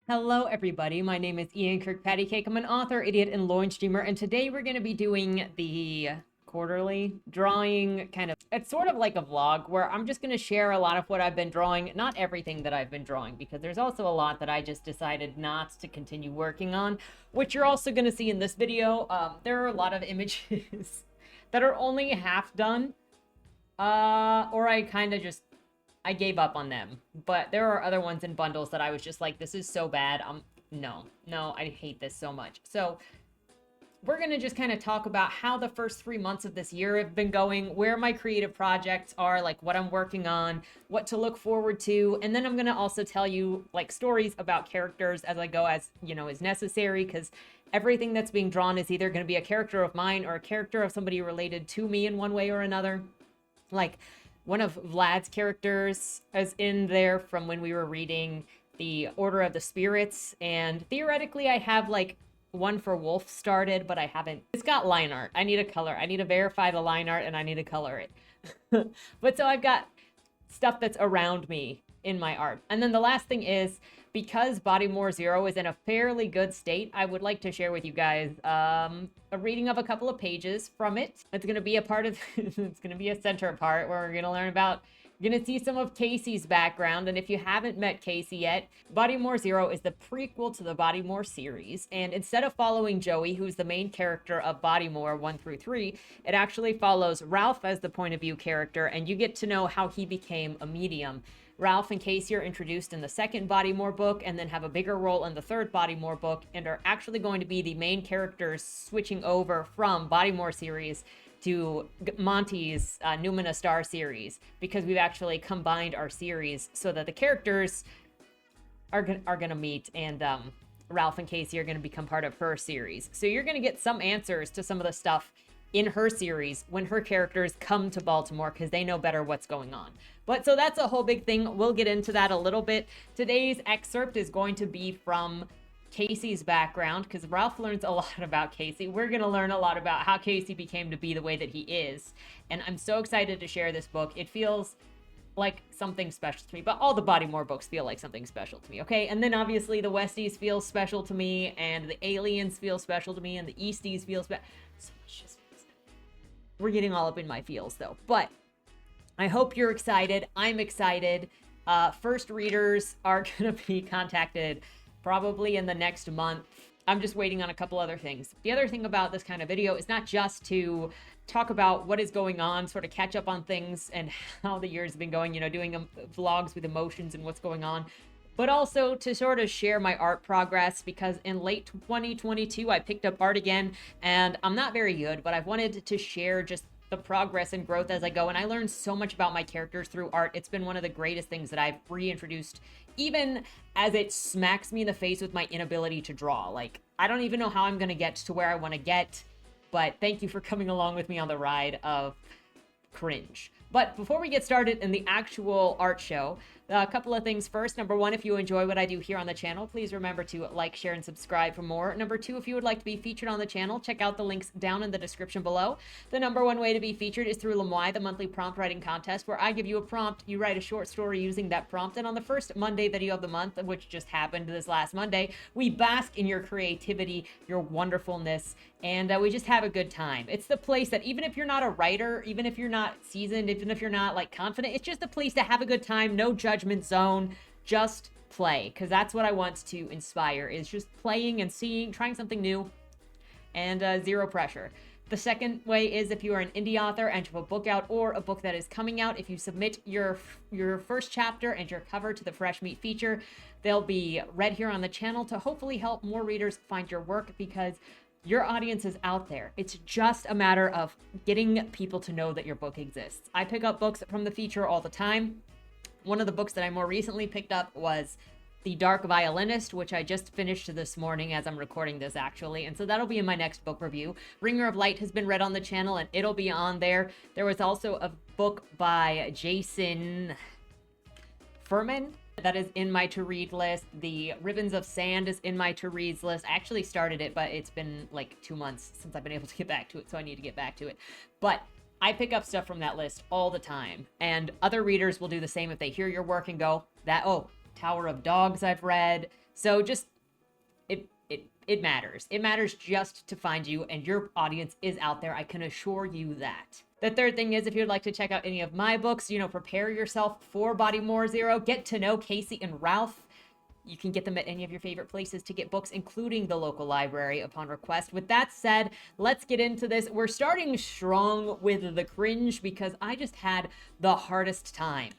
Hello, everybody. My name is Ian Kirkpatrick. I'm an author, idiot, and loin streamer, and today we're going to be doing the quarterly drawing kind of. It's sort of like a vlog where I'm just going to share a lot of what I've been drawing. Not everything that I've been drawing, because there's also a lot that I just decided not to continue working on, which you're also going to see in this video. There are a lot of images that are only half done, or I kind of just I gave up on them. But there are other ones in bundles that I was just like, this is so bad. No, I hate this so much. So we're going to just kind of talk about how the first 3 months of this year have been going, where my creative projects are, like what I'm working on, what to look forward to. And then I'm going to also tell you like stories about characters as I go, as you know, is necessary, because everything that's being drawn is either going to be a character of mine or a character of somebody related to me in one way or another. Like, one of Vlad's characters is in there from when we were reading the Order of the Spirits, and theoretically I have like one for Wolf started, but I haven't. It's got line art. I need a color. I need to verify the line art, and I need to color it. But so I've got stuff that's around me in my art. And then the last thing is, because Bodymore Zero is in a fairly good state, I would like to share with you guys a reading of a couple of pages from it. It's going to be a part of, it's going to be a center part where we're going to learn about, you're going to see some of Casey's background. And if you haven't met Casey yet, Bodymore Zero is the prequel to the Bodymore series. And instead of following Joey, who's the main character of Bodymore 1 through 3, it actually follows Ralph as the point of view character, and you get to know how he became a medium. Ralph and Casey are introduced in the second Bodymore book, and then have a bigger role in the third Bodymore book, and are actually going to be the main characters switching over from Bodymore series to Monty's Numina Star series, because we've actually combined our series so that the characters are going to meet, and Ralph and Casey are going to become part of her series. So you're going to get some answers to some of the stuff in her series when her characters come to Baltimore, because they know better what's going on. But so that's a whole big thing. We'll get into that a little bit. Today's excerpt is going to be from Casey's background, because Ralph learns a lot about Casey. We're going to learn a lot about how Casey became to be the way that he is. And I'm so excited to share this book. It feels like something special to me, but all the Bodymore books feel like something special to me, okay? And then obviously the Westies feel special to me, and the Aliens feel special to me, and the Easties feel special. So much just we're getting all up in my feels though. But I hope you're excited. I'm excited. First readers are going to be contacted probably in the next month. I'm just waiting on a couple other things. The other thing about this kind of video is not just to talk about what is going on, sort of catch up on things and how the year's been going, you know, doing vlogs with emotions and what's going on, but also to sort of share my art progress, because in late 2022, I picked up art again, and I'm not very good, but I've wanted to share just the progress and growth as I go, and I learned so much about my characters through art. It's been one of the greatest things that I've reintroduced, even as it smacks me in the face with my inability to draw. Like, I don't even know how I'm going to get to where I want to get, but thank you for coming along with me on the ride of cringe. But before we get started in the actual art show, a couple of things. First, number one, if you enjoy what I do here on the channel, please remember to like, share, and subscribe for more. Number two, if you would like to be featured on the channel, check out the links down in the description below. The number one way to be featured is through Lemoy, the monthly prompt writing contest, where I give you a prompt, you write a short story using that prompt, and on the first Monday video of the month, which just happened this last Monday, we bask in your creativity, your wonderfulness, and we just have a good time. It's the place that even if you're not a writer, even if you're not seasoned, even if you're not like confident, it's just a place to have a good time. No judgment zone, just play, because that's what I want to inspire, is just playing and seeing, trying something new, and zero pressure. The second way is if you are an indie author and you have a book out or a book that is coming out, if you submit your first chapter and your cover to the Fresh Meat feature, they'll be read here on the channel to hopefully help more readers find your work, because your audience is out there. It's just a matter of getting people to know that your book exists. I pick up books from the feature all the time. One of the books that I more recently picked up was The Dark Violinist, which I just finished this morning as I'm recording this, actually. And so that'll be in my next book review. Bringer of Light has been read on the channel, and it'll be on there. There was also a book by Jason Furman that is in my to-read list. The Ribbons of Sand is in my to-reads list. I actually started it, but it's been like 2 months since I've been able to get back to it, so I need to get back to it. But I pick up stuff from that list all the time, and other readers will do the same if they hear your work and go, oh, Tower of Dogs I've read, So just it matters. It matters just to find you, and your audience is out there. I can assure you that. The third thing is, if you'd like to check out any of my books, prepare yourself for Bodymore Zero, get to know Casey and Ralph. You can get them at any of your favorite places to get books, including the local library upon request. With that said, let's get into this. We're starting strong with the cringe because I just had the hardest time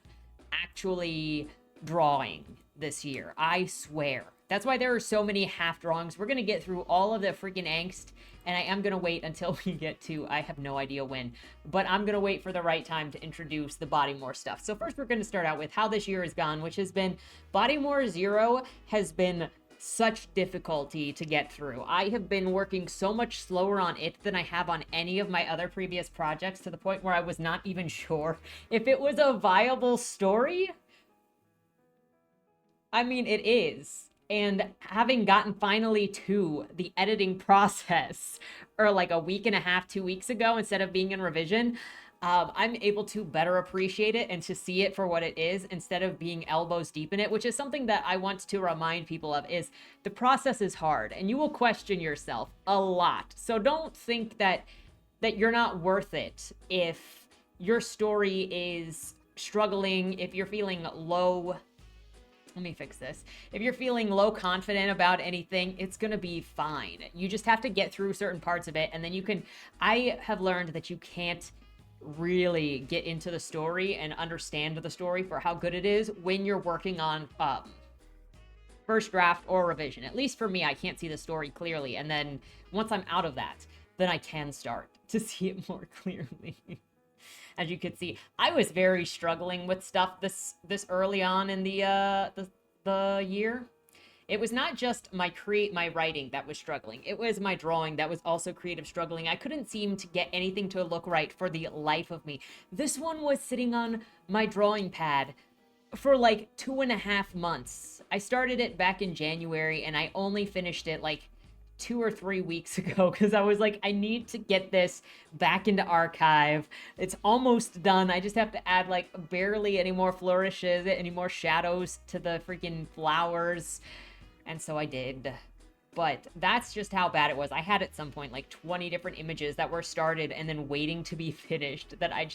actually drawing this year. I swear. That's why there are so many half drawings. We're going to get through all of the freaking angst, and I am going to wait until we get to, I have no idea when, but I'm going to wait for the right time to introduce the Bodymore stuff. So first we're going to start out with how this year has gone, which has been, Bodymore Zero has been such difficulty to get through. I have been working so much slower on it than I have on any of my other previous projects, to the point where I was not even sure if it was a viable story. I mean, it is. And having gotten finally to the editing process, or like a week and a half, 2 weeks ago, instead of being in revision, I'm able to better appreciate it and to see it for what it is instead of being elbows deep in it, which is something that I want to remind people of, is the process is hard and you will question yourself a lot. So don't think that you're not worth it if your story is struggling, if you're feeling low. Let me fix this. If you're feeling low confident about anything, it's going to be fine. You just have to get through certain parts of it, and then you can, I have learned that you can't really get into the story and understand the story for how good it is when you're working on first draft or revision. At least for me, I can't see the story clearly, and then once I'm out of that, then I can start to see it more clearly. As you could see, I was very struggling with stuff this early on in the year. It was not just my writing that was struggling. It was my drawing that was also creative struggling. I couldn't seem to get anything to look right for the life of me. This one was sitting on my drawing pad for like 2.5 months. I started it back in January and I only finished it like 2 or 3 weeks ago, because I was like, I need to get this back into archive. It's almost done. I just have to add like barely any more flourishes, any more shadows to the freaking flowers. And so I did. But that's just how bad it was. I had at some point like 20 different images that were started and then waiting to be finished, that I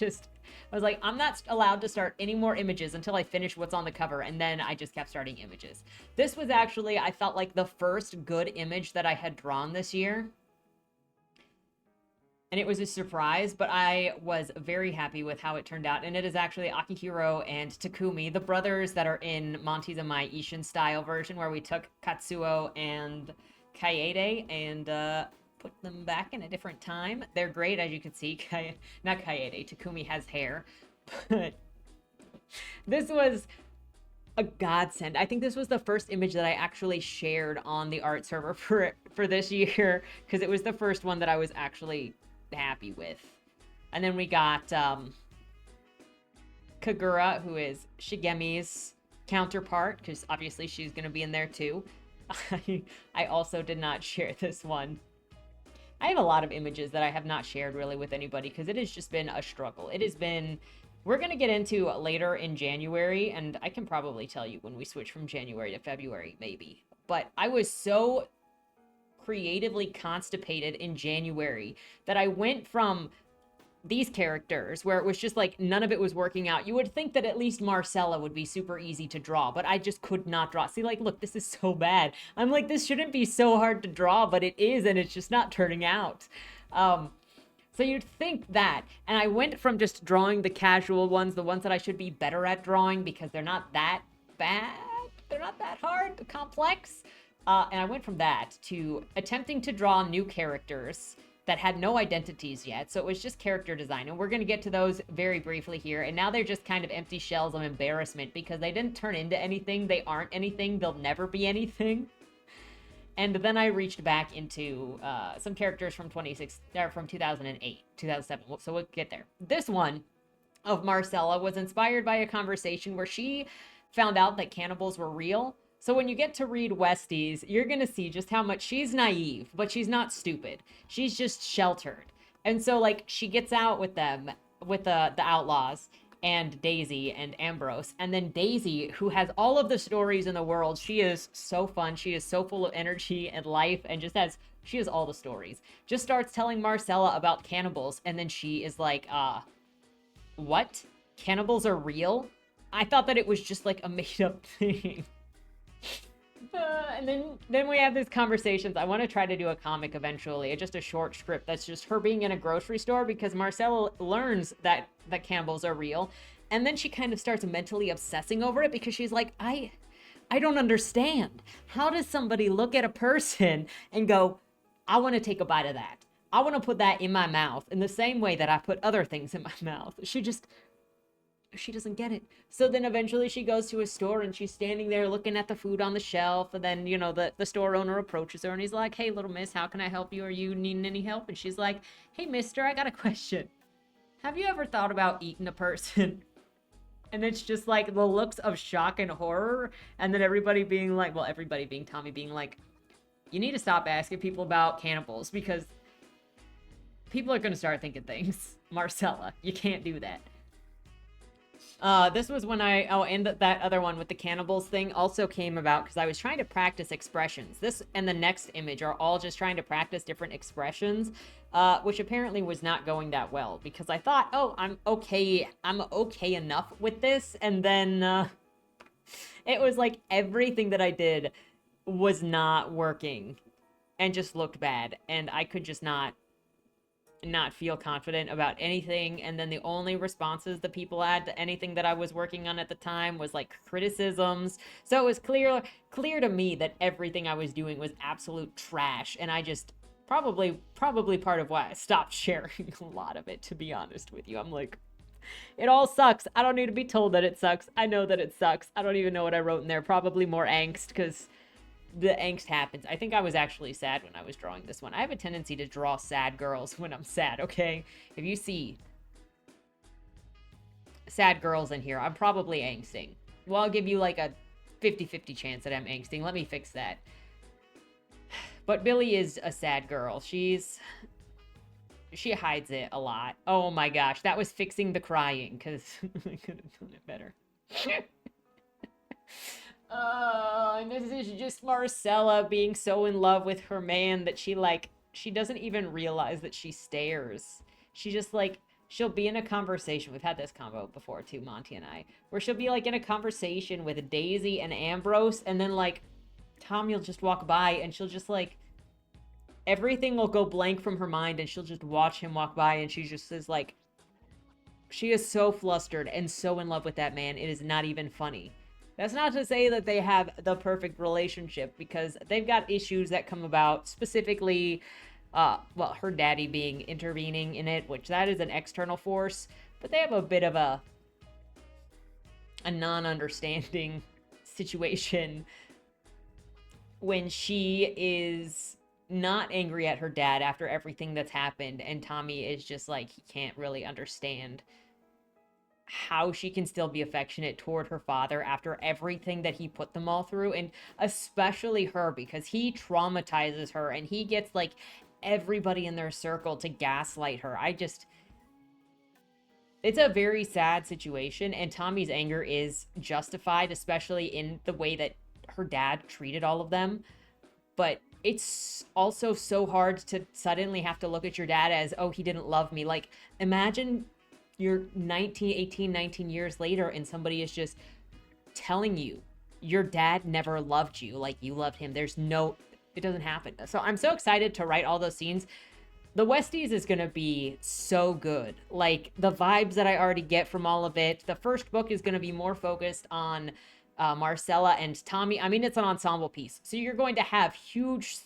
was like, I'm not allowed to start any more images until I finish what's on the cover. And then I just kept starting images. This was actually, I felt like, the first good image that I had drawn this year. And it was a surprise, but I was very happy with how it turned out. And it is actually Akihiro and Takumi, the brothers that are in Monty the Mai Ishin style version, where we took Katsuo and Kaede and put them back in a different time. They're great, as you can see. Not Kaede, Takumi has hair. But this was a godsend. I think this was the first image that I actually shared on the art server for this year, because it was the first one that I was actually happy with. And then we got Kagura, who is Shigemi's counterpart, because obviously she's going to be in there too. I also did not share this one. I have a lot of images that I have not shared really with anybody, because it has just been a struggle. It has been, we're going to get into later in January, and I can probably tell you when we switch from January to February, maybe. But I was so creatively constipated in January that I went from these characters where it was just like none of it was working out. You would think that at least Marcella would be super easy to draw, but I just could not draw. See, like, look, this is so bad. I'm like, this shouldn't be so hard to draw, but it is, and it's just not turning out. So you'd think that. And I went from just drawing the casual ones, the ones that I should be better at drawing because they're not that bad, they're not that hard, complex. And I went from that to attempting to draw new characters that had no identities yet. So it was just character design. And we're going to get to those very briefly here. And now they're just kind of empty shells of embarrassment because they didn't turn into anything. They aren't anything. They'll never be anything. And then I reached back into some characters from 2008, 2007. So we'll get there. This one of Marcella was inspired by a conversation where she found out that cannibals were real. So when you get to read Westies, you're going to see just how much she's naive, but she's not stupid. She's just sheltered. And so, like, she gets out with them, with the outlaws, and Daisy and Ambrose. And then Daisy, who has all of the stories in the world, she is so fun. She is so full of energy and life and just has, she has all the stories. Just starts telling Marcella about cannibals. And then she is like, what? Cannibals are real? I thought that it was just like a made up thing. And then we have these conversations. I want to try to do a comic eventually, just a short script that's just her being in a grocery store because Marcella learns that cannibals are real, and then she kind of starts mentally obsessing over it because she's like, I don't understand. How does somebody look at a person and go, I want to take a bite of that. I want to put that in my mouth in the same way that I put other things in my mouth. She doesn't get it. So then eventually she goes to a store and she's standing there looking at the food on the shelf. And then, you know, the store owner approaches her and he's like, hey, little miss, how can I help you? Are you needing any help? And she's like, hey, mister, I got a question. Have you ever thought about eating a person? And it's just like the looks of shock and horror. And then everybody being like, well, everybody being Tommy being like, you need to stop asking people about cannibals because people are going to start thinking things. Marcella, you can't do that. This was when and that other one with the cannibals thing also came about because I was trying to practice expressions. This and the next image are all just trying to practice different expressions, which apparently was not going that well because I thought, oh, I'm okay enough with this, and then it was like everything that I did was not working and just looked bad, and I could just not feel confident about anything. And then the only responses the people had to anything that I was working on at the time was like criticisms. So it was clear to me that everything I was doing was absolute trash, and I just probably part of why I stopped sharing a lot of it, to be honest with you. I'm like, it all sucks. I don't need to be told that it sucks. I know that it sucks. I don't even know what I wrote in there. Probably more angst because the angst happens. I think I was actually sad when I was drawing this one. I have a tendency to draw sad girls when I'm sad, okay? If you see sad girls in here, I'm probably angsting. Well, I'll give you like a 50-50 chance that I'm angsting. Let me fix that. But Billy is a sad girl. She hides it a lot. Oh my gosh, that was fixing the crying because I could have done it better. And this is just Marcella being so in love with her man that she doesn't even realize that she stares. She just like, she'll be in a conversation. We've had this combo before too, Monty and I, where she'll be like in a conversation with Daisy and Ambrose, and then like Tommy will just walk by and she'll just like, everything will go blank from her mind and she'll just watch him walk by and she just is like, she is so flustered and so in love with that man. It is not even funny. That's not to say that they have the perfect relationship, because they've got issues that come about, specifically, well, her daddy being intervening in it, which that is an external force, but they have a bit of a non-understanding situation when she is not angry at her dad after everything that's happened, and Tommy is just like, he can't really understand how she can still be affectionate toward her father after everything that he put them all through, and especially her, because he traumatizes her and he gets like everybody in their circle to gaslight her. It's a very sad situation, and Tommy's anger is justified, especially in the way that her dad treated all of them. But it's also so hard to suddenly have to look at your dad as, oh, he didn't love me. Like, imagine you're 18, 19 years later and somebody is just telling you your dad never loved you like you loved him. It doesn't happen. So I'm so excited to write all those scenes. The Westies is going to be so good. Like, the vibes that I already get from all of it. The first book is going to be more focused on Marcella and Tommy. I mean, it's an ensemble piece. So you're going to have huge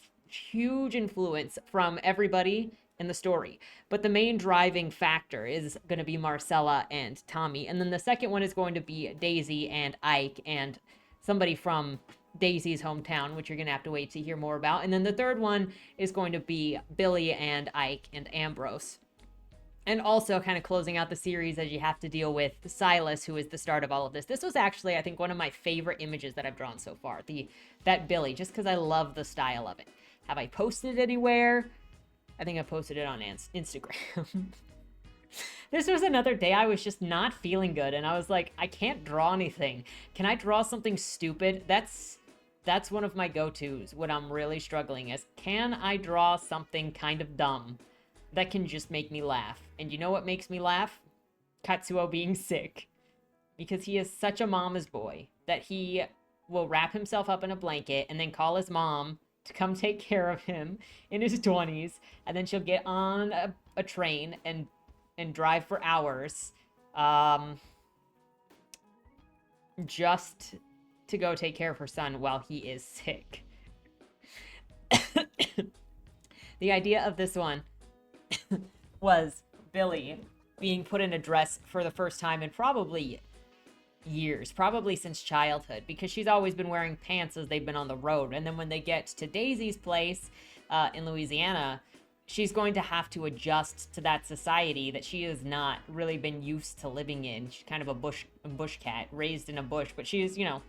influence from everybody in the story. But the main driving factor is going to be Marcella and Tommy. And then the second one is going to be Daisy and Ike and somebody from Daisy's hometown, which you're going to have to wait to hear more about. And then the third one is going to be Billy and Ike and Ambrose. And also kind of closing out the series as you have to deal with Silas, who is the start of all of this. This was actually, I think, one of my favorite images that I've drawn so far. That Billy, just because I love the style of it. Have I posted it anywhere? I think I posted it on Instagram. This was another day I was just not feeling good, and I was like, I can't draw anything. Can I draw something stupid? That's one of my go-tos when I'm really struggling, is can I draw something kind of dumb that can just make me laugh? And you know what makes me laugh? Katsuo being sick. Because he is such a mama's boy that he will wrap himself up in a blanket and then call his mom to come take care of him in his 20s, and then she'll get on a train and drive for hours, just to go take care of her son while he is sick. The idea of this one was Billy being put in a dress for the first time in probably years, probably since childhood, because she's always been wearing pants as they've been on the road. And then when they get to Daisy's place in Louisiana, she's going to have to adjust to that society that she has not really been used to living in. She's kind of a bush cat, raised in a bush, but she's, you know,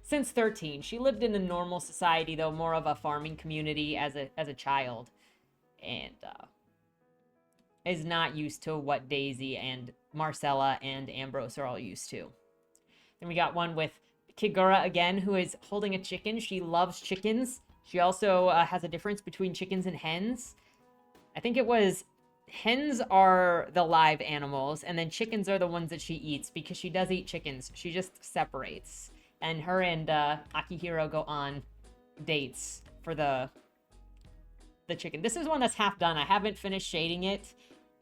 since 13. She lived in a normal society, though, more of a farming community as a child, and is not used to what Daisy and Marcella and Ambrose are all used to. Then we got one with Kigura again, who is holding a chicken. She loves chickens. She also has a difference between chickens and hens. I think it was hens are the live animals, and then chickens are the ones that she eats, because she does eat chickens. She just separates. And her and Akihiro go on dates for the chicken. This is one that's half done. I haven't finished shading it,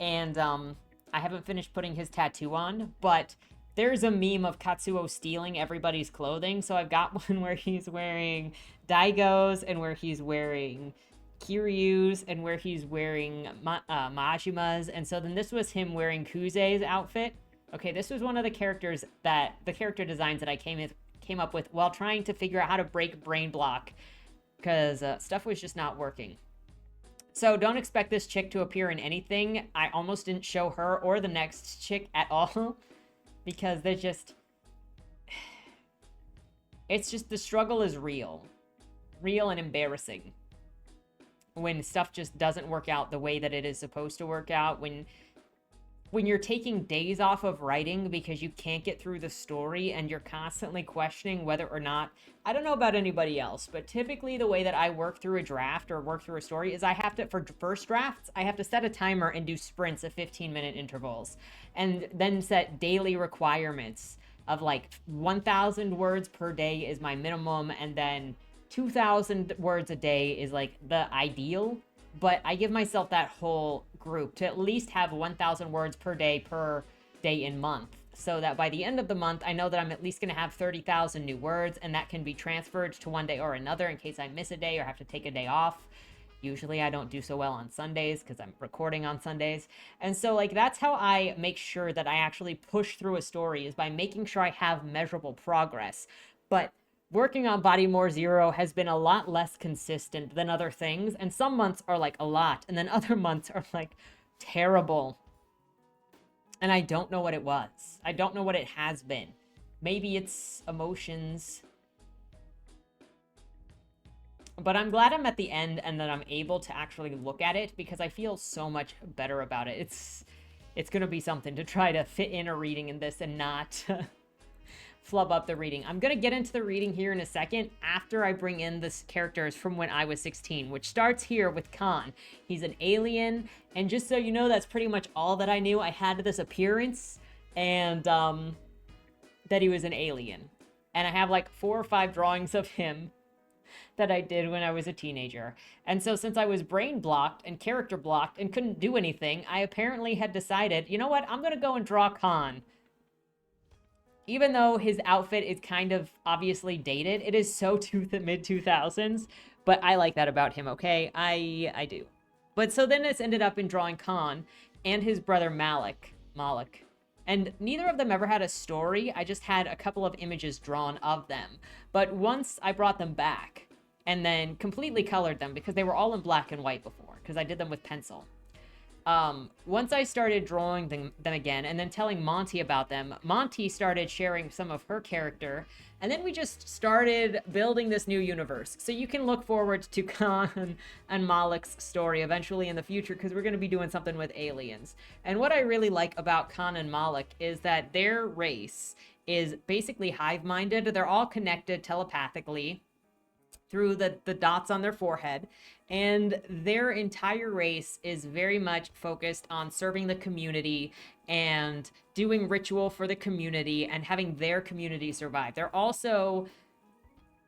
and I haven't finished putting his tattoo on, but there's a meme of Katsuo stealing everybody's clothing. So I've got one where he's wearing Daigo's, and where he's wearing Kiryu's, and where he's wearing Majima's. And so then this was him wearing Kuze's outfit. Okay, this was one of the character designs that I came up with while trying to figure out how to break brain block, because stuff was just not working. So don't expect this chick to appear in anything. I almost didn't show her or the next chick at all, because they're just... It's just, the struggle is real. Real and embarrassing. When stuff just doesn't work out the way that it is supposed to work out. When you're taking days off of writing because you can't get through the story, and you're constantly questioning whether or not... I don't know about anybody else, but typically the way that I work through a draft or work through a story is I have to, for first drafts, I have to set a timer and do sprints of 15-minute intervals. And then set daily requirements of like 1,000 words per day is my minimum, and then 2,000 words a day is like the ideal. But I give myself that whole group to at least have 1,000 words per day in month, so that by the end of the month, I know that I'm at least going to have 30,000 new words, and that can be transferred to one day or another in case I miss a day or have to take a day off. Usually I don't do so well on Sundays because I'm recording on Sundays. And so like that's how I make sure that I actually push through a story, is by making sure I have measurable progress. But working on Bodymore Zero has been a lot less consistent than other things, and some months are like a lot, and then other months are like terrible. And I don't know what it was. I don't know what it has been. Maybe it's emotions. But I'm glad I'm at the end and that I'm able to actually look at it, because I feel so much better about it. It's gonna be something to try to fit in a reading in this and not flub up the reading. I'm gonna get into the reading here in a second after I bring in the characters from when I was 16, which starts here with Khan. He's an alien, and just so you know, that's pretty much all that I knew. I had this appearance and that he was an alien, and I have like 4 or 5 drawings of him that I did when I was a teenager. And so since I was brain blocked and character blocked and couldn't do anything, I apparently had decided, you know what, I'm gonna go and draw Khan. Even though his outfit is kind of obviously dated, it is so the mid-2000s, but I like that about him, okay? I do. But so then it's ended up in drawing Khan and his brother Malik. And neither of them ever had a story. I just had a couple of images drawn of them. But once I brought them back and then completely colored them, because they were all in black and white before, because I did them with pencil. Once I started drawing them again and then telling Monty about them, Monty started sharing some of her character, and then we just started building this new universe. So you can look forward to Khan and Malik's story eventually in the future, because we're going to be doing something with aliens. And what I really like about Khan and Malik is that their race is basically hive-minded. They're all connected telepathically through the dots on their forehead, and their entire race is very much focused on serving the community and doing ritual for the community and having their community survive. They're also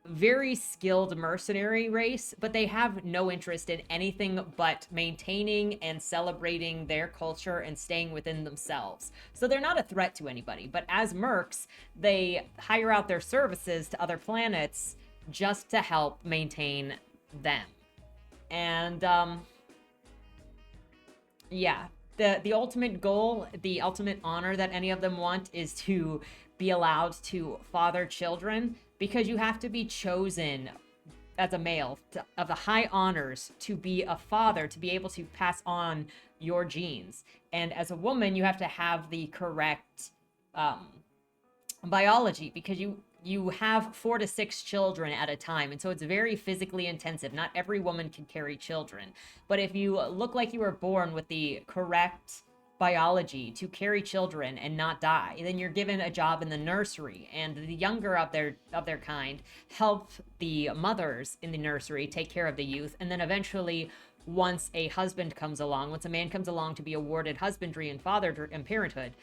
very skilled mercenary race, but they have no interest in anything but maintaining and celebrating their culture and staying within themselves. So they're not a threat to anybody, but as mercs, they hire out their services to other planets just to help maintain them. And yeah, the ultimate goal, the ultimate honor that any of them want is to be allowed to father children, because you have to be chosen as a male of the high honors to be a father, to be able to pass on your genes. And as a woman, you have to have the correct biology, because you have 4 to 6 children at a time, and so it's very physically intensive. Not every woman can carry children, but if you look like you were born with the correct biology to carry children and not die, then you're given a job in the nursery, and the younger of their kind help the mothers in the nursery take care of the youth. And then eventually, once a man comes along to be awarded husbandry and father and parenthood,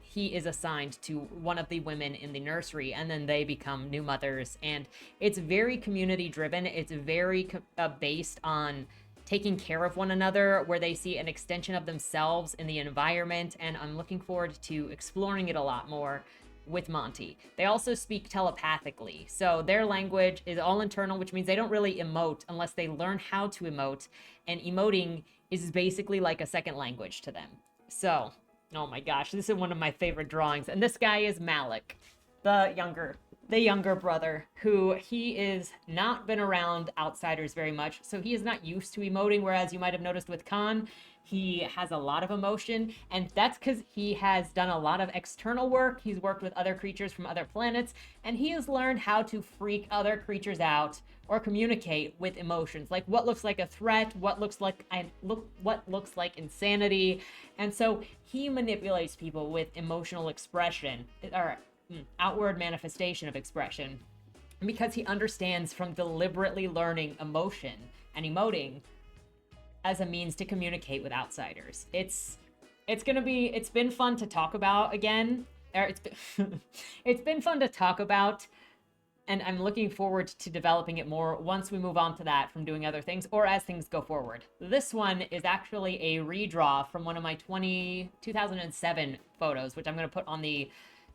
he is assigned to one of the women in the nursery, and then they become new mothers. And it's very community driven. It's very based on taking care of one another, where they see an extension of themselves in the environment. And I'm looking forward to exploring it a lot more with Monty. They also speak telepathically, so their language is all internal, which means they don't really emote unless they learn how to emote, and emoting is basically like a second language to them. So, oh my gosh, this is one of my favorite drawings. And this guy is Malik, the younger brother, who he is not been around outsiders very much, so he is not used to emoting, whereas you might have noticed with Khan, he has a lot of emotion, and that's because he has done a lot of external work. He's worked with other creatures from other planets, and he has learned how to freak other creatures out or communicate with emotions, like what looks like a threat, what looks like insanity. And so he manipulates people with emotional expression, or outward manifestation of expression, because he understands from deliberately learning emotion and emoting as a means to communicate with outsiders. It's been fun to talk about again. It's been fun to talk about, and I'm looking forward to developing it more once we move on to that from doing other things, or as things go forward. This one is actually a redraw from one of my 2007 photos, which I'm going to put on the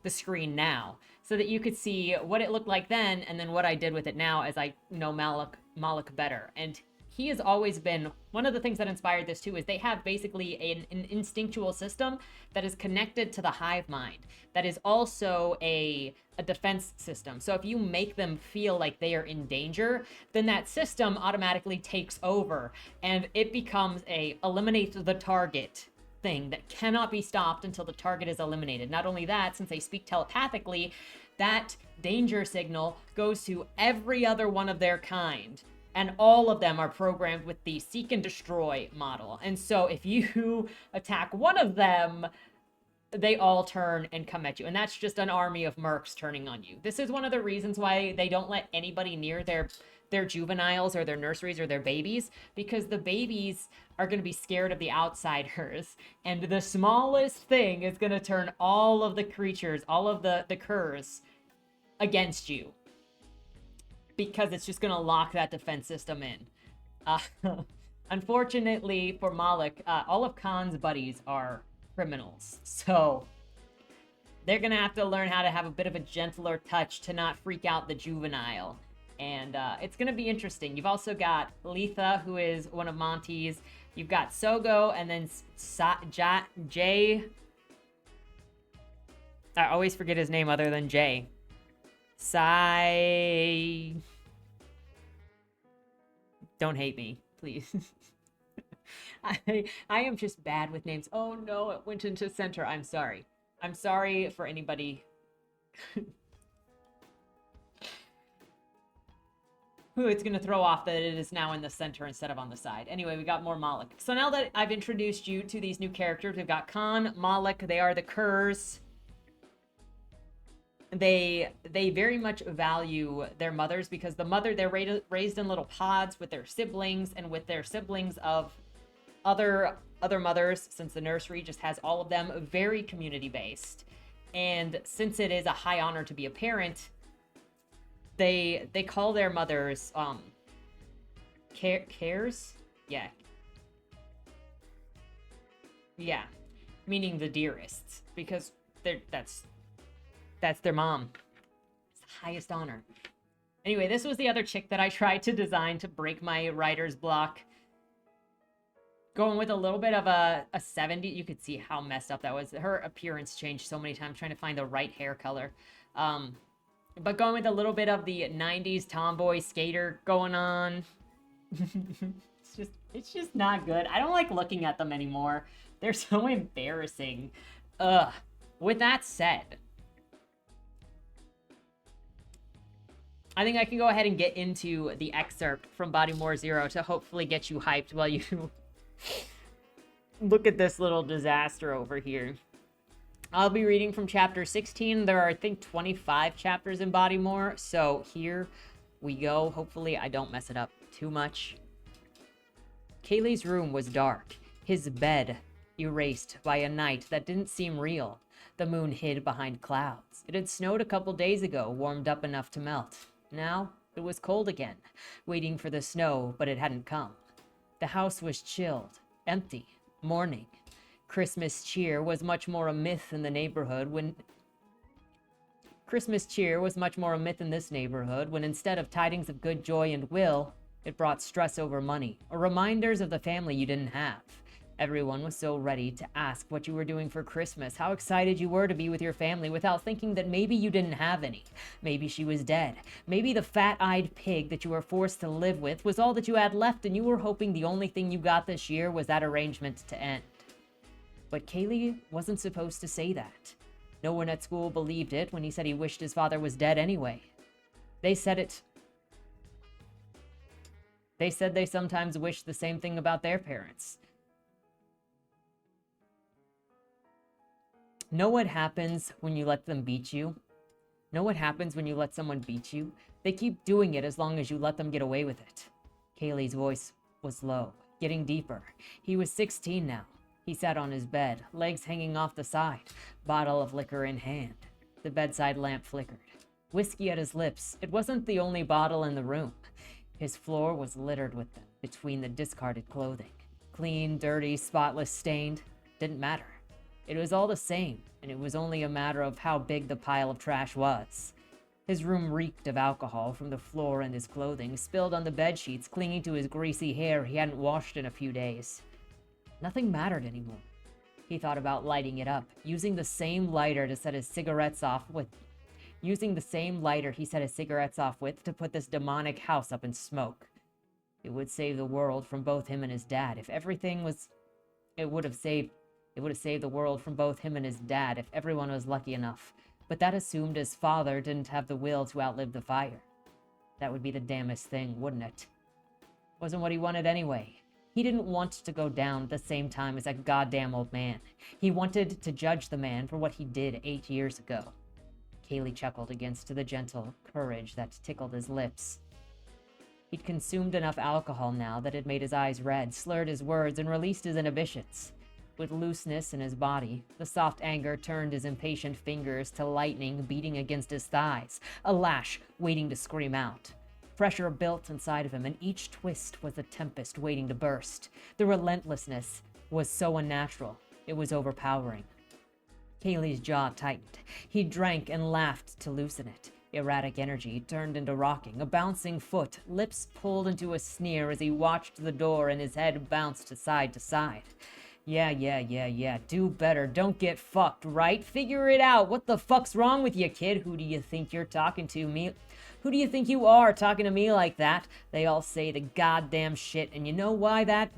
screen now, so that you could see what it looked like then, and then what I did with it now as I know Malik better. And he has always been one of the things that inspired this too, is they have basically an instinctual system that is connected to the hive mind, that is also a defense system. So if you make them feel like they are in danger, then that system automatically takes over, and it becomes eliminate the target thing that cannot be stopped until the target is eliminated. Not only that, since they speak telepathically, that danger signal goes to every other one of their kind, and all of them are programmed with the seek and destroy model. And so if you attack one of them, they all turn and come at you, and that's just an army of mercs turning on you. This is one of the reasons why they don't let anybody near their juveniles or their nurseries or their babies, because the babies are going to be scared of the outsiders, and the smallest thing is going to turn all of the creatures, all of the curs against you, because it's just going to lock that defense system in. Unfortunately for Malik, all of Khan's buddies are criminals, so they're going to have to learn how to have a bit of a gentler touch to not freak out the juvenile. And it's going to be interesting. You've also got Letha, who is one of Monty's. You've got Sogo, and then Jay. I always forget his name other than Jay. Don't hate me, please. I am just bad with names. Oh no, it went into center. I'm sorry. I'm sorry for anybody who it's going to throw off that it is now in the center instead of on the side. Anyway, we got more Malik. So now that I've introduced you to these new characters, we've got Khan, Malik. They are the Kurs. They very much value their mothers because they're raised in little pods with their siblings and with their siblings of other mothers, since the nursery just has all of them, very community based. And since it is a high honor to be a parent, they call their mothers cares? Yeah. Yeah. Meaning the dearest, because that's their mom. It's the highest honor. Anyway, this was the other chick that I tried to design to break my writer's block. Going with a little bit of a 70. You could see how messed up that was. Her appearance changed so many times trying to find the right hair color. But going with a little bit of the 90s tomboy skater going on. It's just not good. I don't like looking at them anymore. They're so embarrassing. Ugh. With that said, I think I can go ahead and get into the excerpt from Bodymore Zero to hopefully get you hyped while you look at this little disaster over here. I'll be reading from chapter 16. There are, I think, 25 chapters in Bodymore, so here we go. Hopefully I don't mess it up too much. Kayleigh's room was dark, his bed erased by a night that didn't seem real. The moon hid behind clouds. It had snowed a couple days ago, warmed up enough to melt. Now it was cold again, waiting for the snow, but it hadn't come. The house was chilled, empty, mourning. Christmas cheer was much more a myth in the neighborhood when Christmas cheer was much more a myth in this neighborhood when instead of tidings of good joy and will, it brought stress over money, or reminders of the family you didn't have. Everyone was so ready to ask what you were doing for Christmas, how excited you were to be with your family without thinking that maybe you didn't have any. Maybe she was dead. Maybe the fat-eyed pig that you were forced to live with was all that you had left and you were hoping the only thing you got this year was that arrangement to end. But Kayleigh wasn't supposed to say that. No one at school believed it when he said he wished his father was dead anyway. They said they sometimes wish the same thing about their parents. Know what happens when you let them beat you? Know what happens when you let someone beat you? They keep doing it as long as you let them get away with it. Kayleigh's voice was low, getting deeper. He was 16 now. He sat on his bed, legs hanging off the side, bottle of liquor in hand. The bedside lamp flickered. Whiskey at his lips. It wasn't the only bottle in the room. His floor was littered with them, between the discarded clothing. Clean, dirty, spotless, stained. Didn't matter. It was all the same, and it was only a matter of how big the pile of trash was. His room reeked of alcohol from the floor and his clothing, spilled on the bedsheets, clinging to his greasy hair he hadn't washed in a few days. Nothing mattered anymore. He thought about lighting it up, using the same lighter he set his cigarettes off with to put this demonic house up in smoke. It would save the world from both him and his dad if everything was... It would have saved the world from both him and his dad if everyone was lucky enough. But that assumed his father didn't have the will to outlive the fire. That would be the damnest thing, wouldn't it? Wasn't what he wanted anyway. He didn't want to go down at the same time as that goddamn old man. He wanted to judge the man for what he did 8 years ago. Kayleigh chuckled against the gentle courage that tickled his lips. He'd consumed enough alcohol now that it made his eyes red, slurred his words, and released his inhibitions. With looseness in his body, the soft anger turned his impatient fingers to lightning beating against his thighs, a lash waiting to scream out. Pressure built inside of him, and each twist was a tempest waiting to burst. The relentlessness was so unnatural, it was overpowering. Kayleigh's jaw tightened. He drank and laughed to loosen it. Erratic energy turned into rocking, a bouncing foot, lips pulled into a sneer as he watched the door and his head bounced side to side. Yeah. Do better. Don't get fucked, right? Figure it out. What the fuck's wrong with you, kid? Who do you think you're talking to? Me? Who do you think you are talking to me like that? They all say the goddamn shit, and you know why that?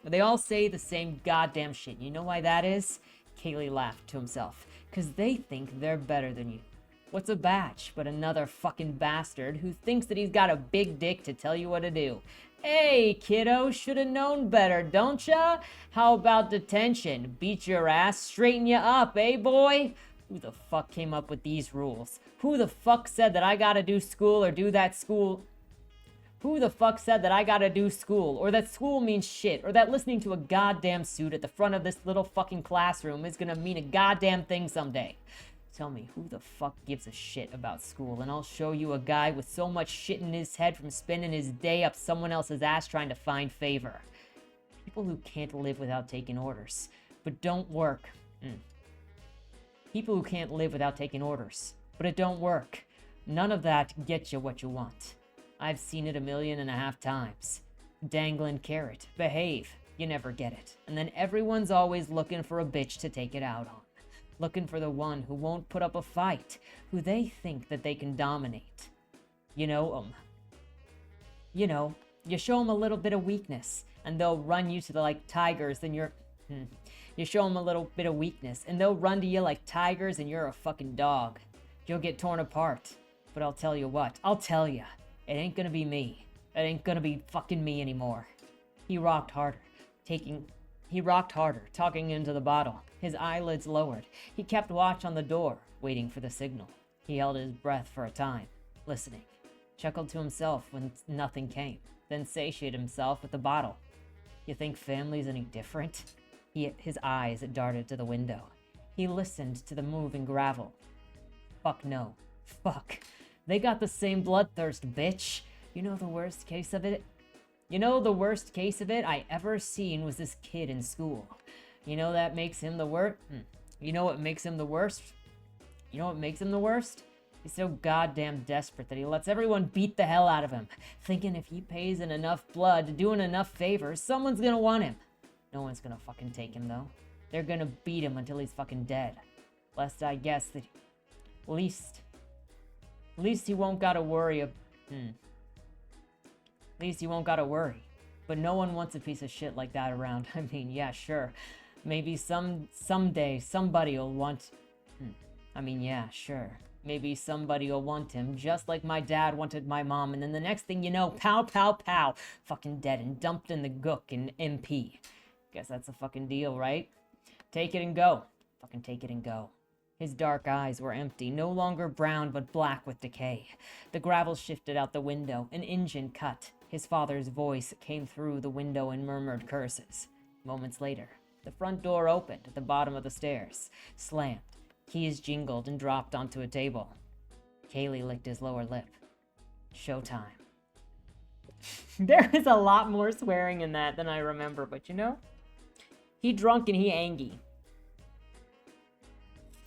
They all say the same goddamn shit. You know why that is? Kaylee laughed to himself. 'Cause they think they're better than you. What's a batch but another fucking bastard who thinks that he's got a big dick to tell you what to do? Hey, kiddo, shoulda known better, don't ya? How about detention? Beat your ass, straighten you up, eh, boy? Who the fuck came up with these rules? Who the fuck said that I gotta do school or do that school? Who the fuck said that I gotta do school, or that school means shit, or that listening to a goddamn suit at the front of this little fucking classroom is gonna mean a goddamn thing someday? Tell me, who the fuck gives a shit about school, and I'll show you a guy with so much shit in his head from spending his day up someone else's ass trying to find favor. People who can't live without taking orders, but don't work. People who can't live without taking orders, but it don't work. None of that gets you what you want. I've seen it 1.5 million times. Dangling carrot, behave, you never get it. And then everyone's always looking for a bitch to take it out on. Looking for the one who won't put up a fight, who they think that they can dominate. You know 'em. You know, you show them a little bit of weakness, and they'll run you to the like tigers, then you're... You show them a little bit of weakness, and they'll run to you like tigers, and you're a fucking dog. You'll get torn apart. But I'll tell you what, I'll tell you, it ain't gonna be me. It ain't gonna be fucking me anymore. He rocked harder, talking into the bottle. His eyelids lowered. He kept watch on the door, waiting for the signal. He held his breath for a time, listening. Chuckled to himself when nothing came, then satiated himself with the bottle. You think family's any different? His eyes darted to the window. He listened to the moving gravel. Fuck no. Fuck. They got the same bloodthirst, bitch. You know the worst case of it? You know the worst case of it I ever seen was this kid in school. You know that makes him the worst? You know what makes him the worst? You know what makes him the worst? He's so goddamn desperate that he lets everyone beat the hell out of him, thinking if he pays in enough blood, doing enough favors, someone's gonna want him. No one's gonna fucking take him, though. They're gonna beat him until he's fucking dead. Lest I guess that... At least he won't gotta worry At least he won't gotta worry. But no one wants a piece of shit like that around. I mean, yeah, sure. Maybe someday somebody will want... I mean, yeah, sure. Maybe somebody will want him, just like my dad wanted my mom, and then the next thing you know, pow, pow, pow, fucking dead and dumped in the gook in MP. Guess that's a fucking deal, right? Take it and go. Fucking take it and go. His dark eyes were empty, no longer brown but black with decay. The gravel shifted out the window, an engine cut. His father's voice came through the window in murmured curses. Moments later, the front door opened at the bottom of the stairs, slammed. Keys jingled and dropped onto a table. Kaylee licked his lower lip. Showtime. There is a lot more swearing in that than I remember, but you know? He drunk and he angry.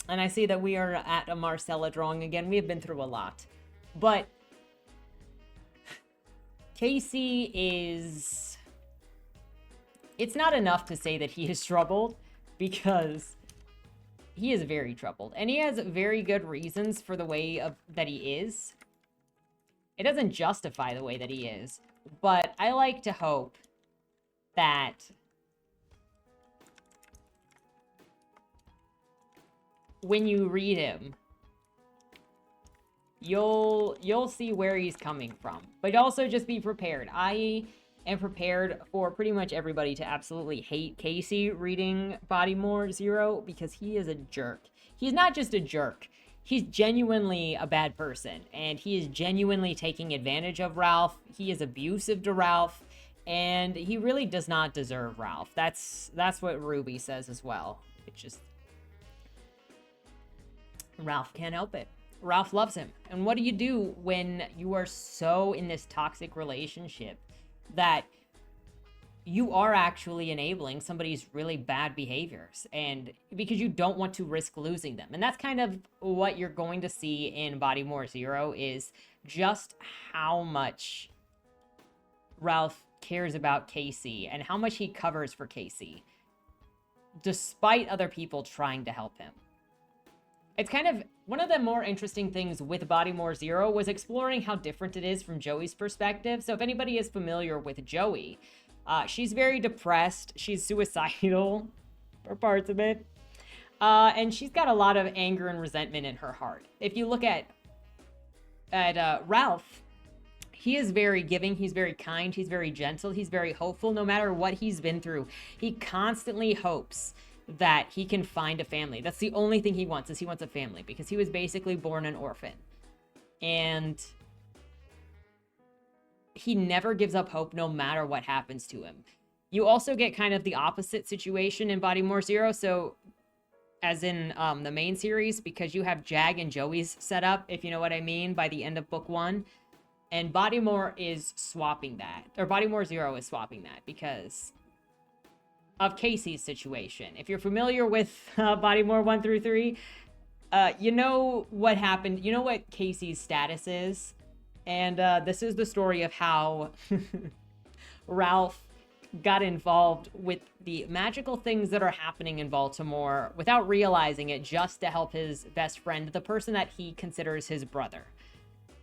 And I see that we are at a Marcella drawing again. We have been through a lot. But Casey is... It's not enough to say that he is troubled, because he is very troubled. And he has very good reasons for the way that he is. It doesn't justify the way that he is. But I like to hope that... when you read him, you'll see where he's coming from. But also just be prepared. I am prepared for pretty much everybody to absolutely hate Casey reading Bodymore Zero, because he is a jerk. He's not just a jerk. He's genuinely a bad person, and he is genuinely taking advantage of Ralph. He is abusive to Ralph, and he really does not deserve Ralph. That's what Ruby says as well. It's just... Ralph can't help it. Ralph loves him. And what do you do when you are so in this toxic relationship that you are actually enabling somebody's really bad behaviors, and because you don't want to risk losing them? And that's kind of what you're going to see in Bodymore Zero, is just how much Ralph cares about Casey and how much he covers for Casey, despite other people trying to help him. It's kind of one of the more interesting things with Bodymore Zero was exploring how different it is from Joey's perspective. So if anybody is familiar with Joey, She's very depressed. She's suicidal for parts of it. And she's got a lot of anger and resentment in her heart. If you look at Ralph, he is very giving, he's very kind, he's very gentle, he's very hopeful. No matter what he's been through, he constantly hopes that he can find a family. That's the only thing he wants, is he wants a family, because he was basically born an orphan. And he never gives up hope no matter what happens to him. You also get kind of the opposite situation in Bodymore Zero. So as in the main series, because you have Jag and Joey's set up, if you know what I mean, by the end of book 1. And Bodymore is swapping that, or Bodymore Zero is swapping that because of Casey's situation. If you're familiar with Bodymore 1 through 3, you know what happened, you know what Casey's status is. And this is the story of how Ralph got involved with the magical things that are happening in Baltimore without realizing it, just to help his best friend, the person that he considers his brother.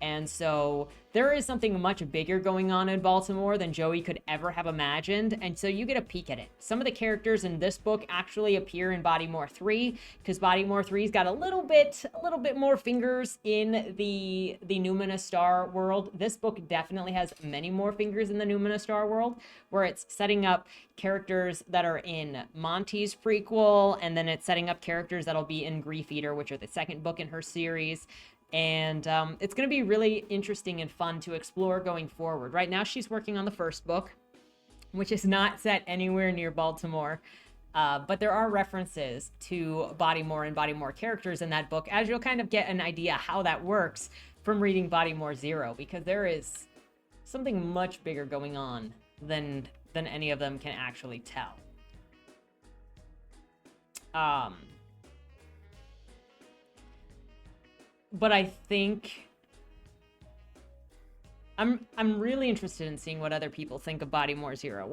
And so there is something much bigger going on in Baltimore than Joey could ever have imagined. And so you get a peek at it. Some of the characters in this book actually appear in Bodymore 3, because Bodymore 3's got a little bit more fingers in the Numenous Star world. This book definitely has many more fingers in the Numenous Star world, where it's setting up characters that are in Monty's prequel, and then it's setting up characters that'll be in Grief Eater, which are the second book in her series. And it's going to be really interesting and fun to explore going forward. Right now, she's working on the first book, which is not set anywhere near Baltimore. But there are references to Bodymore and Bodymore characters in that book, as you'll kind of get an idea how that works from reading Bodymore Zero, because there is something much bigger going on than any of them can actually tell. But I think I'm really interested in seeing what other people think of Bodymore Zero.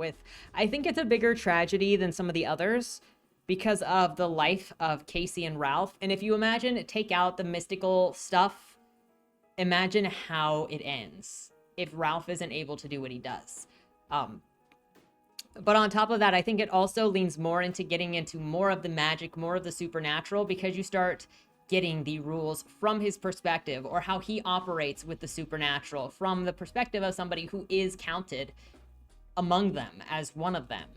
I think it's a bigger tragedy than some of the others because of the life of Casey and Ralph. And if you take out the mystical stuff, imagine how it ends if Ralph isn't able to do what he does. But on top of that, I think it also leans more into getting into more of the magic, more of the supernatural, because you start getting the rules from his perspective, or how he operates with the supernatural from the perspective of somebody who is counted among them as one of them.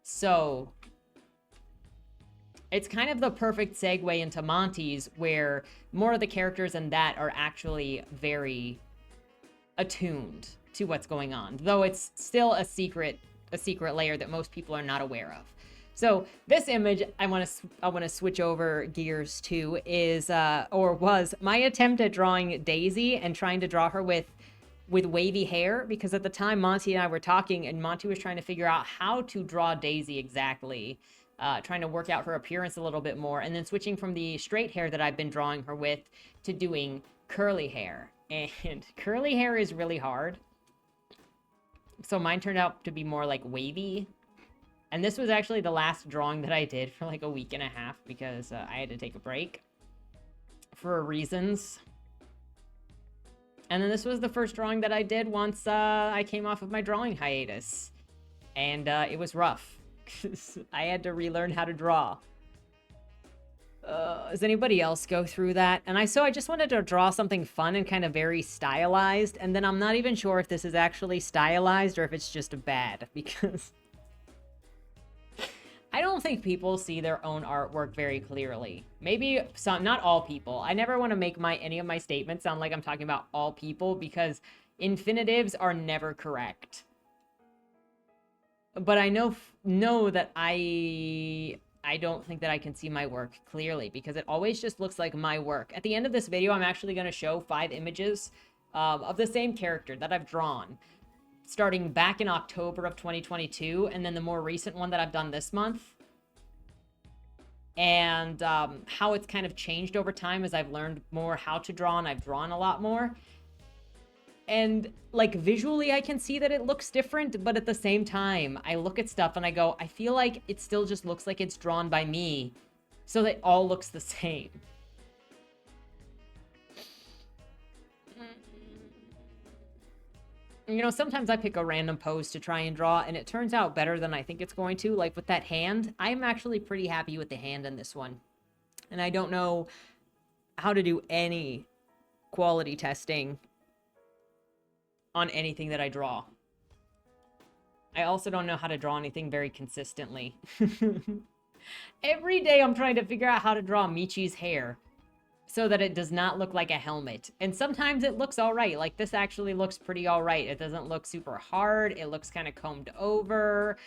So it's kind of the perfect segue into Monty's, where more of the characters in that are actually very attuned to what's going on, though it's still a secret layer that most people are not aware of. So this image I want to switch over gears to was my attempt at drawing Daisy and trying to draw her with wavy hair, because at the time Monty and I were talking, and Monty was trying to figure out how to draw Daisy exactly, trying to work out her appearance a little bit more, and then switching from the straight hair that I've been drawing her with to doing curly hair. And curly hair is really hard. So mine turned out to be more like wavy. And this was actually the last drawing that I did for like a week and a half, because I had to take a break for reasons. And then this was the first drawing that I did once I came off of my drawing hiatus. And it was rough, because I had to relearn how to draw. Does anybody else go through that? And I just wanted to draw something fun and kind of very stylized. And then I'm not even sure if this is actually stylized or if it's just bad, because I don't think people see their own artwork very clearly. Maybe some, not all people. I never want to make any of my statements sound like I'm talking about all people, because infinitives are never correct. But I know that I don't think that I can see my work clearly, because it always just looks like my work. At the end of this video, I'm actually going to show 5 images of the same character that I've drawn, starting back in October of 2022, and then the more recent one that I've done this month. And how it's kind of changed over time as I've learned more how to draw, and I've drawn a lot more. And like visually I can see that it looks different, but at the same time I look at stuff and I go, I feel like it still just looks like it's drawn by me, so that it all looks the same. You know, sometimes I pick a random pose to try and draw, and it turns out better than I think it's going to. Like with that hand, I'm actually pretty happy with the hand in this one. And I don't know how to do any quality testing on anything that I draw. I also don't know how to draw anything very consistently. Every day I'm trying to figure out how to draw Michi's hair so that it does not look like a helmet. And sometimes it looks all right. Like this actually looks pretty all right. It doesn't look super hard. It looks kind of combed over.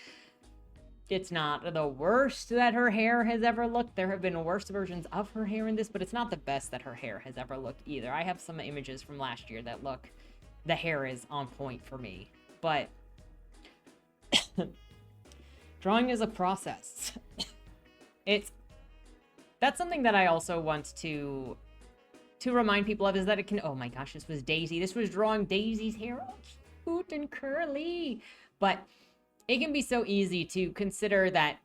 It's not the worst that her hair has ever looked. There have been worse versions of her hair in this, but it's not the best that her hair has ever looked either. I have some images from last year that look, the hair is on point for me. But drawing is a process. That's something that I also want to remind people of, is that it can, oh my gosh, this was Daisy. This was drawing Daisy's hair, all cute and curly. But it can be so easy to consider that,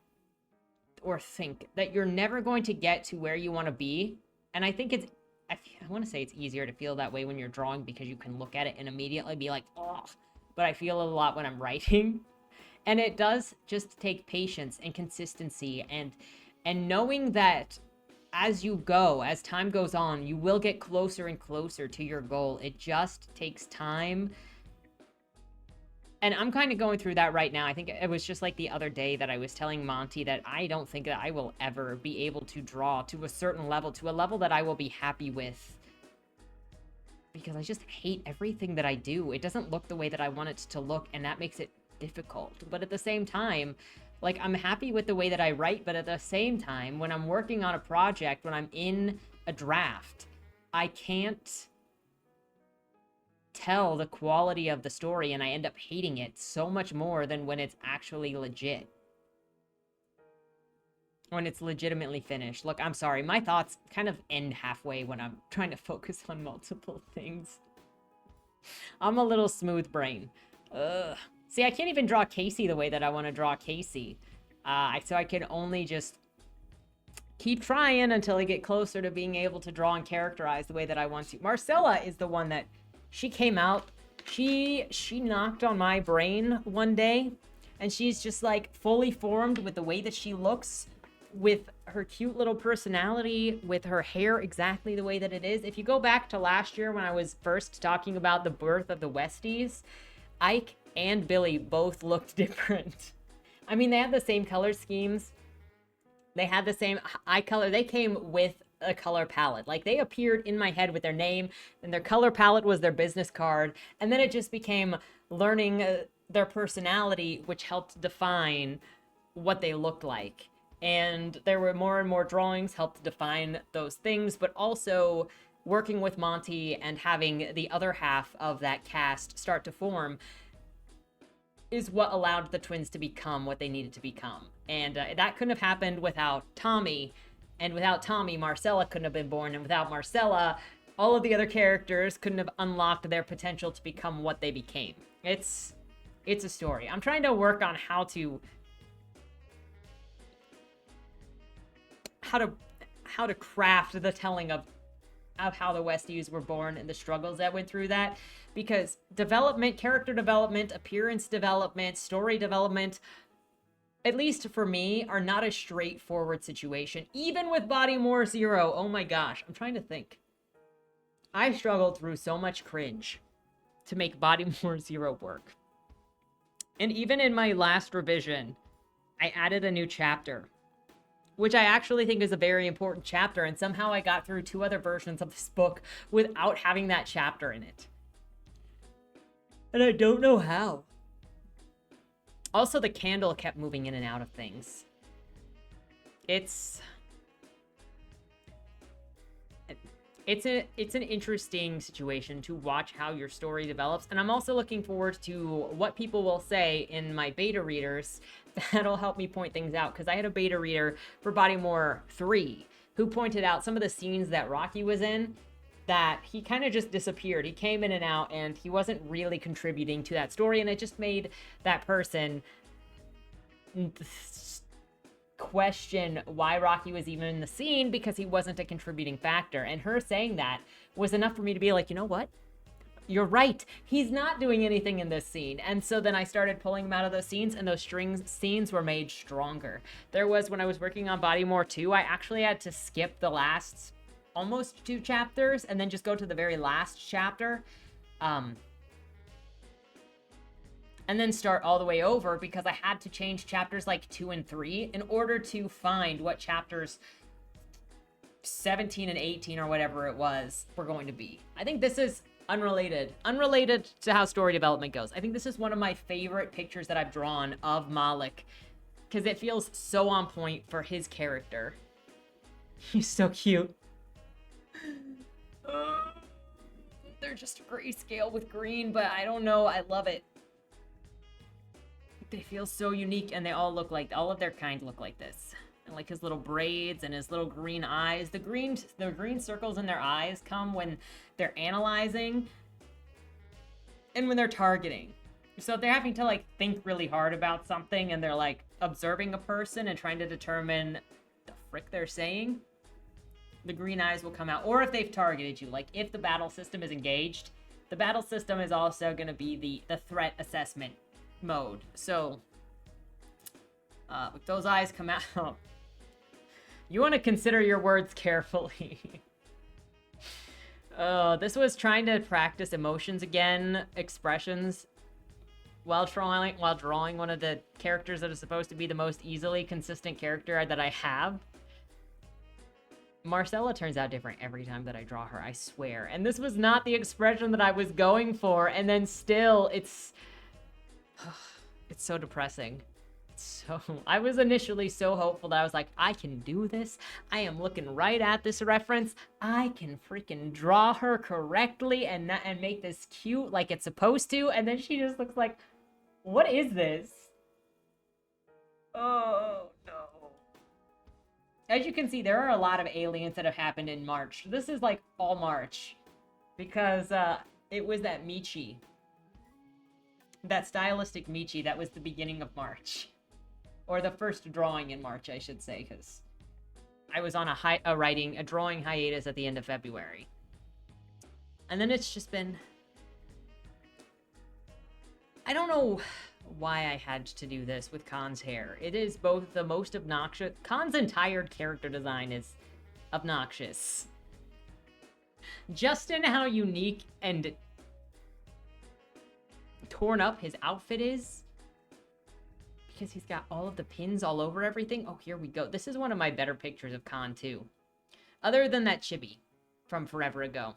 or think that you're never going to get to where you want to be. And I think I want to say it's easier to feel that way when you're drawing because you can look at it and immediately be like, oh, but I feel a lot when I'm writing. And it does just take patience and consistency and knowing that as you go, as time goes on, you will get closer and closer to your goal. It just takes time. And I'm kind of going through that right now. I think it was just like the other day that I was telling Monty that I don't think that I will ever be able to draw to a certain level, to a level that I will be happy with. Because I just hate everything that I do. It doesn't look the way that I want it to look, and that makes it difficult. But at the same time, like, I'm happy with the way that I write, but at the same time, when I'm working on a project, when I'm in a draft, I can't tell the quality of the story, and I end up hating it so much more than when it's actually legit. When it's legitimately finished. Look, I'm sorry, my thoughts kind of end halfway when I'm trying to focus on multiple things. I'm a little smooth brain. Ugh. See, I can't even draw Casey the way that I want to draw Casey. So I can only just keep trying until I get closer to being able to draw and characterize the way that I want to. Marcella is the one that, she came out, she knocked on my brain one day, and she's just like fully formed with the way that she looks, with her cute little personality, with her hair exactly the way that it is. If you go back to last year when I was first talking about the birth of the Westies, Ike and Billy both looked different. I mean, they had the same color schemes. They had the same eye color. They came with a color palette. Like, they appeared in my head with their name, and their color palette was their business card. And then it just became learning their personality, which helped define what they looked like. And there were more and more drawings helped define those things, but also working with Monty and having the other half of that cast start to form is what allowed the twins to become what they needed to become. And that couldn't have happened without Tommy. And without Tommy, Marcella couldn't have been born. And without Marcella, all of the other characters couldn't have unlocked their potential to become what they became. It's a story. I'm trying to work on how to craft the telling of how the Westies were born and the struggles that went through that. Because development, character development, appearance development, story development, at least for me, are not a straightforward situation. Even with Bodymore Zero, oh my gosh, I'm trying to think. I struggled through so much cringe to make Bodymore Zero work. And even in my last revision, I added a new chapter, which I actually think is a very important chapter, and somehow I got through 2 other versions of this book without having that chapter in it. And I don't know how. Also, the candle kept moving in and out of things. It's an interesting situation to watch how your story develops, and I'm also looking forward to what people will say in my beta readers that'll help me point things out, because I had a beta reader for Bodymore 3 who pointed out some of the scenes that Rocky was in that he kind of just disappeared. He came in and out, and he wasn't really contributing to that story, and it just made that person question why Rocky was even in the scene, because he wasn't a contributing factor. And her saying that was enough for me to be like, you know what? You're right. He's not doing anything in this scene. And so then I started pulling him out of those scenes, and those scenes were made stronger. There was, when I was working on Bodymore 2, I actually had to skip the last almost 2 chapters and then just go to the very last chapter. And then start all the way over because I had to change chapters like 2 and 3 in order to find what chapters 17 and 18 or whatever it was were going to be. I think this is unrelated to how story development goes. I think this is one of my favorite pictures that I've drawn of Malik because it feels so on point for his character. He's so cute. They're just grayscale with green, but I don't know. I love it. They feel so unique, and they all look like, all of their kind look like this. And like his little braids and his little green eyes. The green circles in their eyes come when they're analyzing and when they're targeting. So if they're having to like think really hard about something and they're like observing a person and trying to determine the frick they're saying, the green eyes will come out. Or if they've targeted you, like if the battle system is engaged, the battle system is also going to be the threat assessment mode. So with those eyes come out, you want to consider your words carefully. This was trying to practice emotions again, expressions, while drawing one of the characters that is supposed to be the most easily consistent character that I have. Marcella turns out different every time that I draw her, I swear. And this was not the expression that I was going for, and then still, it's so depressing. So, I was initially so hopeful that I was like, I can do this. I am looking right at this reference. I can freaking draw her correctly and make this cute like it's supposed to. And then she just looks like, what is this? Oh, no. As you can see, there are a lot of aliens that have happened in March. This is like all March. Because it was that Michi. That stylistic Michi that was the beginning of March. Or the first drawing in March, I should say, because I was on a drawing hiatus at the end of February. And then it's just been... I don't know why I had to do this with Khan's hair. It is both the most obnoxious... Khan's entire character design is obnoxious. Just in how unique and torn up his outfit is. Because he's got all of the pins all over everything. Oh, here we go. This is one of my better pictures of Khan, too. Other than that chibi from forever ago.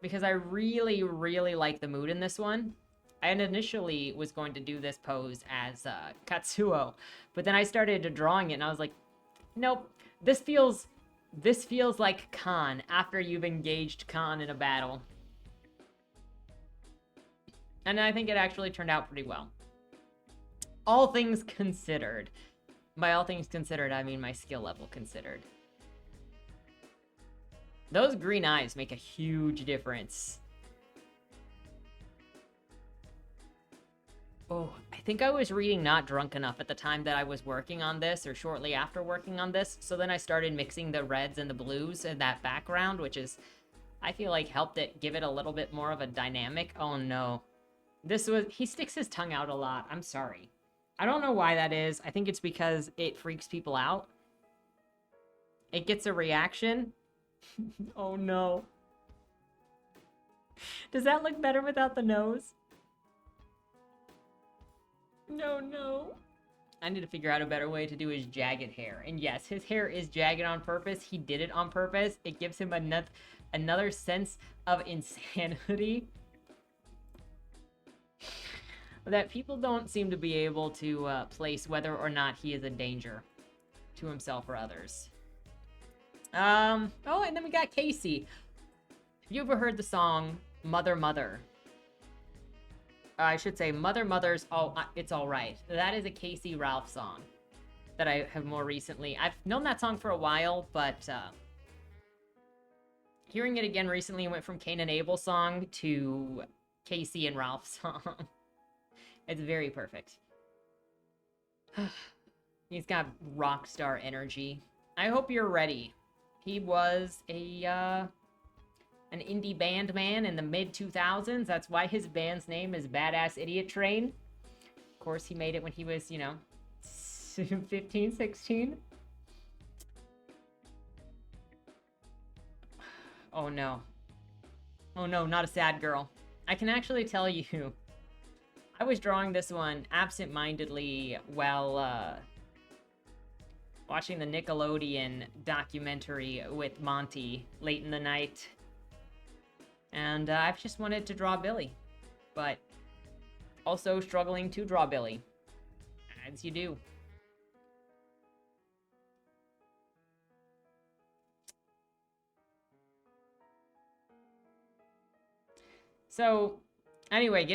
Because I really, really like the mood in this one. I initially was going to do this pose as Katsuo. But then I started drawing it and I was like, nope. This feels like Khan after you've engaged Khan in a battle. And I think it actually turned out pretty well. All things considered. By all things considered, I mean my skill level considered. Those green eyes make a huge difference. Oh, I think I was reading Not Drunk Enough at the time that I was working on this, or shortly after working on this, so then I started mixing the reds and the blues in that background, which is, I feel like, helped it give it a little bit more of a dynamic. Oh no. He sticks his tongue out a lot. I'm sorry. I don't know why that is. I think it's because it freaks people out. It gets a reaction. Oh no. Does that look better without the nose? No. I need to figure out a better way to do his jagged hair. And yes, his hair is jagged on purpose. He did it on purpose. It gives him another sense of insanity that people don't seem to be able to place whether or not he is a danger to himself or others. Oh, and then we got Casey. Have you ever heard the song Mother Mother? I should say Mother Mother's It's Alright. That is a Casey Ralph song that I have more recently. I've known that song for a while, but hearing it again recently went from Cain and Abel song to Casey and Ralph song. It's very perfect. He's got rock star energy. I hope you're ready. He was a an indie band man in the mid 2000s. That's why his band's name is Badass Idiot Train. Of course, he made it when he was, you know, 15, 16. Oh no. Oh no, not a sad girl. I can actually tell you, I was drawing this one absent-mindedly while watching the Nickelodeon documentary with Monty late in the night. And I've just wanted to draw Billy, but also struggling to draw Billy, as you do. So, anyway,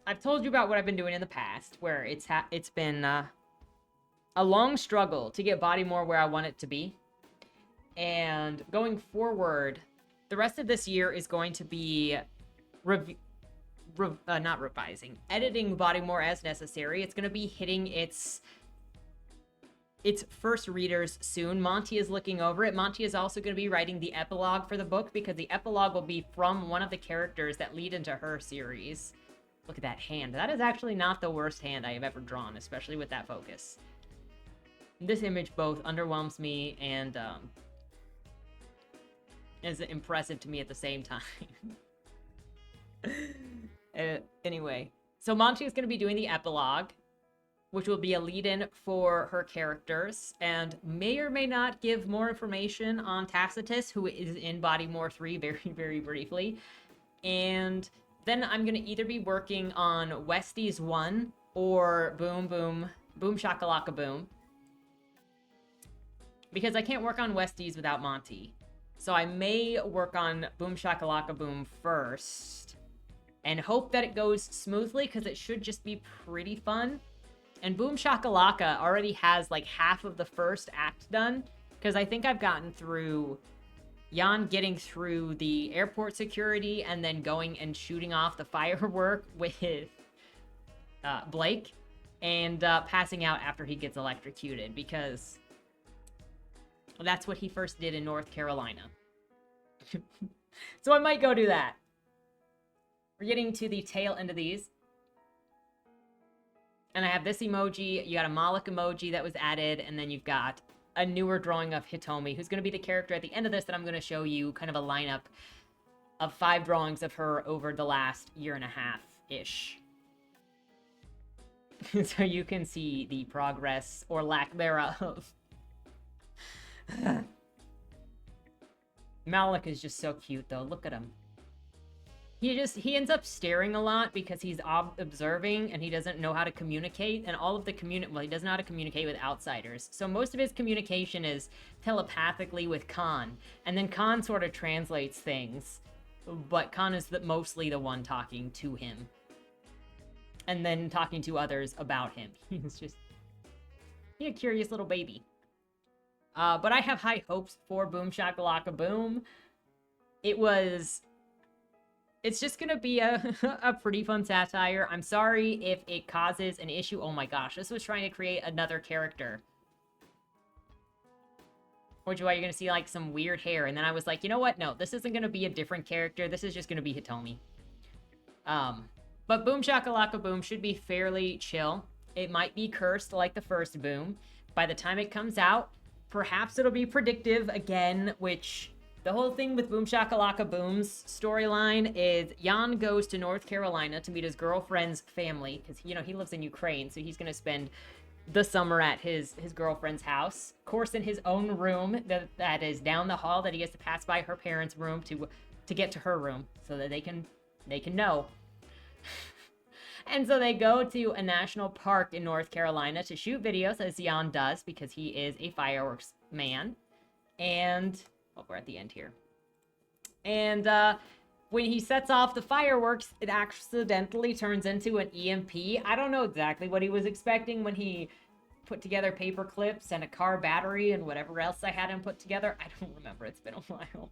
I've told you about what I've been doing in the past, where it's been a long struggle to get Bodymore where I want it to be. And going forward, the rest of this year is going to be not revising, editing Bodymore as necessary. It's going to be hitting its first readers soon. Monty is looking over it. Monty is also going to be writing the epilogue for the book, because the epilogue will be from one of the characters that lead into her series. Look at that hand. That is actually not the worst hand I have ever drawn, especially with that focus. This image both underwhelms me and is impressive to me at the same time. Anyway, so Monty is going to be doing the epilogue, which will be a lead-in for her characters, and may or may not give more information on Tacitus, who is in Bodymore 3 very, very briefly. And then I'm going to either be working on Westies 1 or Boom Shakalaka Boom, because I can't work on Westies without Monty. So I may work on Boom Shakalaka Boom first, and hope that it goes smoothly, because it should just be pretty fun. And Boom Shakalaka already has like half of the first act done, because I think I've gotten through Jan getting through the airport security and then going and shooting off the firework with Blake, and passing out after he gets electrocuted, because that's what he first did in North Carolina. So I might go do that. We're getting to the tail end of these. And I have this emoji, you got a Moloch emoji that was added, and then you've got a newer drawing of Hitomi, who's going to be the character at the end of this that I'm going to show you kind of a lineup of 5 drawings of her over the last year and a half-ish. So you can see the progress, or lack thereof. Malik is just so cute, though. Look at him. He ends up staring a lot because he's observing and he doesn't know how to communicate, and all of the well, he doesn't know how to communicate with outsiders. So most of his communication is telepathically with Khan, and then Khan sort of translates things, but Khan is mostly the one talking to him, and then talking to others about him. He's a curious little baby. But I have high hopes for Boom Shakalaka Boom. It's just gonna be a pretty fun satire. I'm sorry if it causes an issue. Oh my gosh, this was trying to create another character. Which is why you're gonna see like some weird hair. And then I was like, you know what? No, this isn't gonna be a different character. This is just gonna be Hitomi. But Boom Shakalaka Boom should be fairly chill. It might be cursed like the first Boom. By the time it comes out, perhaps it'll be predictive again, which... The whole thing with Boom Shakalaka Boom's storyline is Jan goes to North Carolina to meet his girlfriend's family, because, you know, he lives in Ukraine, so he's going to spend the summer at his girlfriend's house. Of course, in his own room that is down the hall, that he has to pass by her parents' room to get to her room, so that they can know. And so they go to a national park in North Carolina to shoot videos, as Jan does, because he is a fireworks man. And... oh, we're at the end here. And when he sets off the fireworks, it accidentally turns into an EMP. I don't know exactly what he was expecting when he put together paper clips and a car battery and whatever else I had him put together. I don't remember. It's been a while.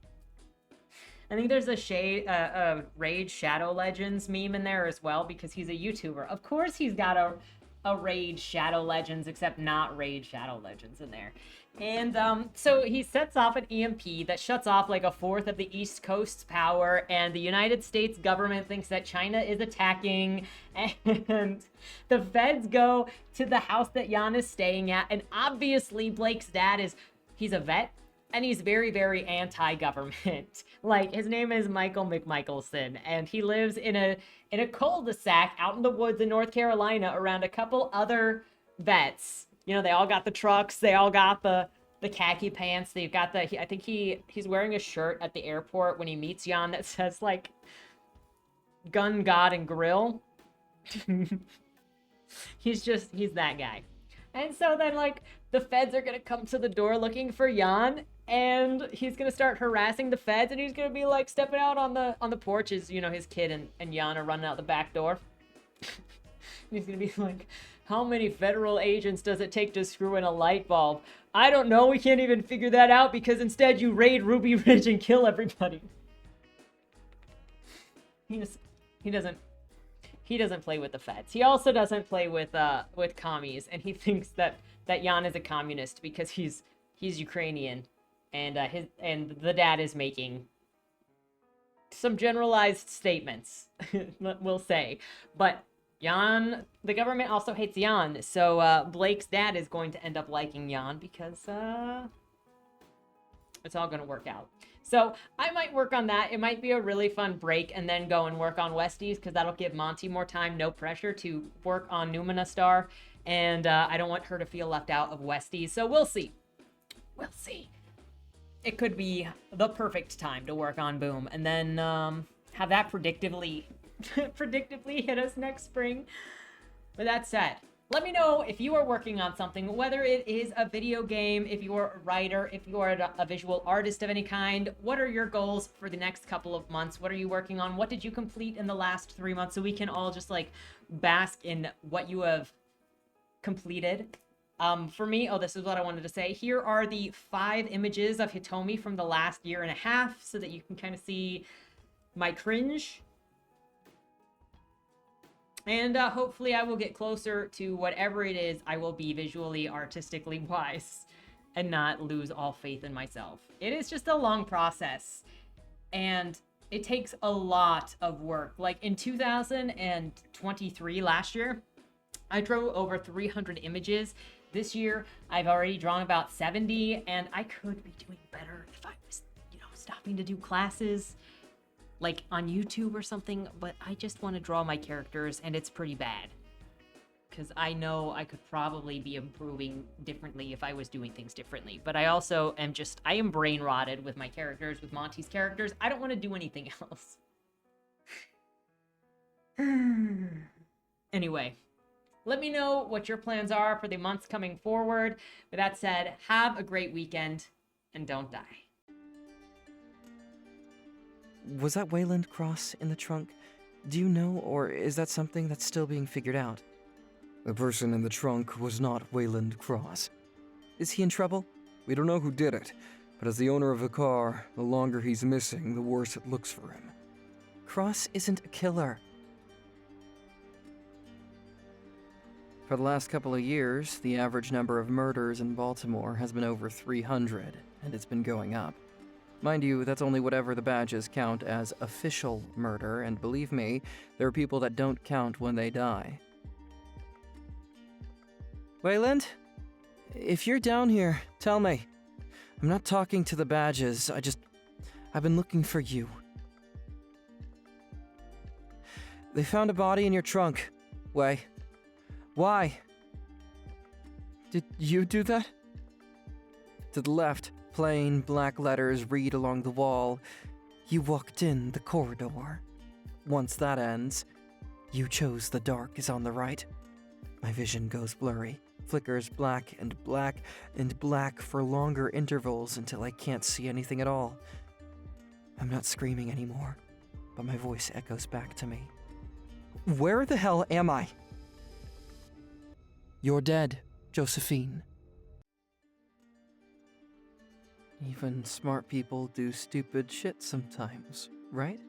I think there's a Rage Shadow Legends meme in there as well, because he's a YouTuber. Of course he's got a Raid Shadow Legends, except not Raid Shadow Legends in there. And so he sets off an EMP that shuts off like a fourth of the East Coast's power, and the United States government thinks that China is attacking, and the feds go to the house that Jan is staying at, and obviously Blake's dad he's a vet, and he's very, very anti-government. Like, his name is Michael McMichelson, and he lives in a cul-de-sac out in the woods in North Carolina around a couple other vets. You know, they all got the trucks, they all got the khaki pants, they've got I think he's wearing a shirt at the airport when he meets Jan that says, like, Gun, God, and Grill. He's that guy. And so then, like, the feds are gonna come to the door looking for Jan, and he's gonna start harassing the feds, and he's gonna be, like, stepping out on the porch as, you know, his kid and Jan are running out the back door. He's gonna be like, how many federal agents does it take to screw in a light bulb? I don't know, we can't even figure that out because instead you raid Ruby Ridge and kill everybody. He doesn't play with the feds. He also doesn't play with commies, and he thinks that Jan is a communist because he's Ukrainian, and the dad is making some generalized statements, we'll say. But Jan, the government also hates Jan, so Blake's dad is going to end up liking Jan because it's all going to work out. So I might work on that. It might be a really fun break and then go and work on Westies because that'll give Monty more time, no pressure to work on Numina Star. And I don't want her to feel left out of Westies. So we'll see. We'll see. It could be the perfect time to work on Boom and then have that predictably hit us next spring. With that said, let me know if you are working on something, whether it is a video game, if you are a writer, if you are a visual artist of any kind. What are your goals for the next couple of months? What are you working on? What did you complete in the last 3 months? So we can all just, like, bask in what you have completed. For me, this is what I wanted to say. Here are the 5 images of Hitomi from the last year and a half so that you can kind of see my cringe. And hopefully I will get closer to whatever it is I will be visually, artistically wise and not lose all faith in myself. It is just a long process and it takes a lot of work. Like in 2023, last year, I drew over 300 images. This year, I've already drawn about 70 and I could be doing better if I was, stopping to do classes like on YouTube or something, but I just want to draw my characters and it's pretty bad. Because I know I could probably be improving differently if I was doing things differently. But I also I am brain rotted with my characters, with Monty's characters. I don't want to do anything else. Anyway, let me know what your plans are for the months coming forward. With that said, have a great weekend and don't die. Was that Wayland Cross in the trunk? Do you know, or is that something that's still being figured out? The person in the trunk was not Wayland Cross. Is he in trouble? We don't know who did it, but as the owner of the car, the longer he's missing, the worse it looks for him. Cross isn't a killer. For the last couple of years, the average number of murders in Baltimore has been over 300, and it's been going up. Mind you, that's only whatever the badges count as official murder, and believe me, there are people that don't count when they die. Wayland? If you're down here, tell me. I'm not talking to the badges, I've been looking for you. They found a body in your trunk. Why? Did you do that? To the left, plain black letters read along the wall, You walked in the corridor. Once that ends, you chose the dark is on the right. My vision goes blurry, flickers black and black for longer intervals until I can't see anything at all. I'm not screaming anymore, but my voice echoes back to me. Where the hell am I? You're dead, Josephine. Even smart people do stupid shit sometimes, right?